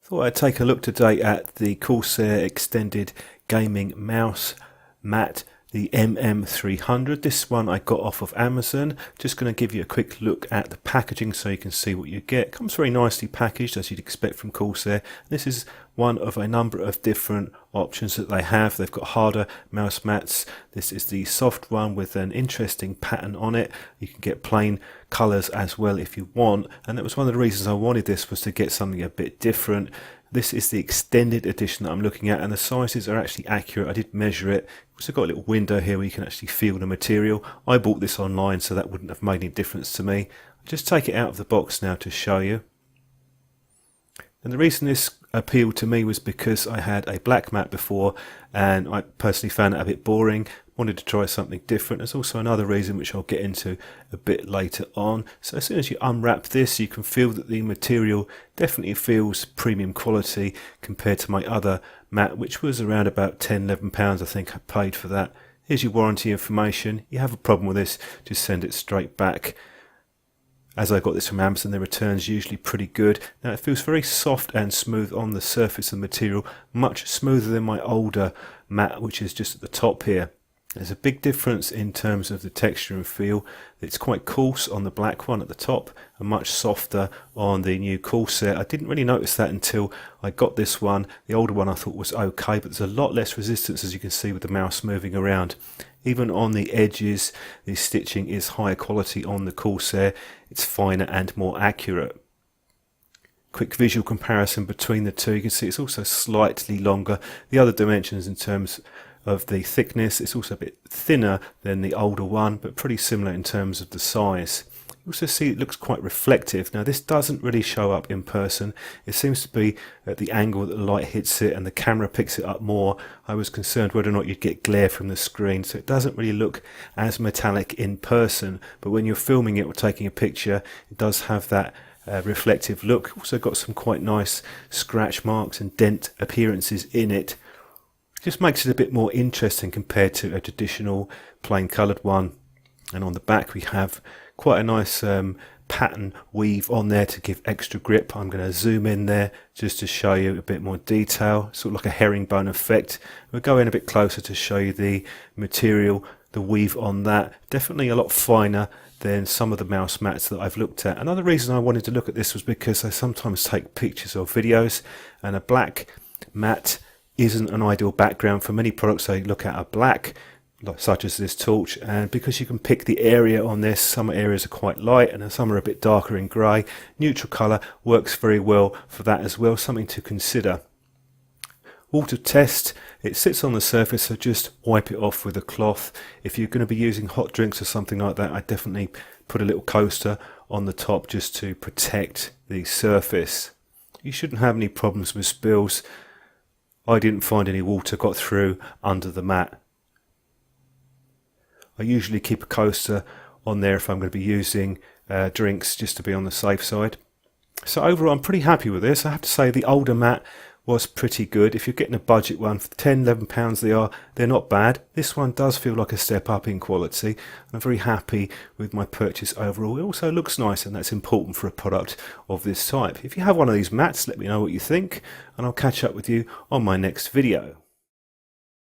Thought I'd take a look today at the Corsair extended gaming mouse mat, the MM300. This one I got off of Amazon. Just going to give you a quick look at the packaging so you can see what you get. It comes very nicely packaged, as you'd expect from Corsair. This is one of a number of different options that they have. They've got harder mouse mats. This is the soft one with an interesting pattern on it. You can get plain colours as well if you want, and that was one of the reasons I wanted this, was to get something a bit different. This is the extended edition that I'm looking at, and the sizes are actually accurate. I did measure it. It's also got a little window here where you can actually feel the material. I bought this online, so that wouldn't have made any difference to me. I'll just take it out of the box now to show you. And the reason this appealed to me was because I had a black mat before and I personally found it a bit boring. Wanted to try something different. There's also another reason which I'll get into a bit later on. So as soon as you unwrap this, you can feel that the material definitely feels premium quality compared to my other mat, which was around about £10–11 I think I paid for that. Here's your warranty information. You have a problem with this, just send it straight back. As I got this from Amazon, the return's usually pretty good. Now it feels very soft and smooth on the surface of the material, much smoother than my older mat, which is just at the top here. There's a big difference in terms of the texture and feel. It's quite coarse on the black one at the top and much softer on the new Corsair. I didn't really notice that until I got this one. The older one I thought was okay, but there's a lot less resistance, as you can see, with the mouse moving around. Even on the edges, the stitching is higher quality on the Corsair. It's finer and more accurate. Quick visual comparison between the two. You can see it's also slightly longer. The other dimensions in terms of the thickness, it's also a bit thinner than the older one, but pretty similar in terms of the size. You also see it looks quite reflective. Now this doesn't really show up in person. It seems to be at the angle that the light hits it and the camera picks it up more. I was concerned whether or not you'd get glare from the screen, so it doesn't really look as metallic in person, but when you're filming it or taking a picture, it does have that reflective look. Also got some quite nice scratch marks and dent appearances in it. Just makes it a bit more interesting compared to a traditional plain coloured one. And on the back we have quite a nice pattern weave on there to give extra grip. I'm going to zoom in there just to show you a bit more detail, sort of like a herringbone effect. We'll go in a bit closer to show you the material, the weave on that. Definitely a lot finer than some of the mouse mats that I've looked at. Another reason I wanted to look at this was because I sometimes take pictures or videos, and a black mat isn't an ideal background for many products. I look at a black, such as this torch, and because you can pick the area on this, some areas are quite light and some are a bit darker in grey. Neutral colour works very well for that as well, something to consider. Water test, it sits on the surface, so just wipe it off with a cloth. If you're going to be using hot drinks or something like that, I definitely put a little coaster on the top just to protect the surface. You shouldn't have any problems with spills. I didn't find any water got through under the mat. I usually keep a coaster on there if I'm going to be using drinks, just to be on the safe side. So overall I'm pretty happy with this. I have to say the older mat was pretty good. If you're getting a budget one, for £10–11 they're not bad. This one does feel like a step up in quality. I'm very happy with my purchase overall. It also looks nice, and that's important for a product of this type. If you have one of these mats, let me know what you think, and I'll catch up with you on my next video.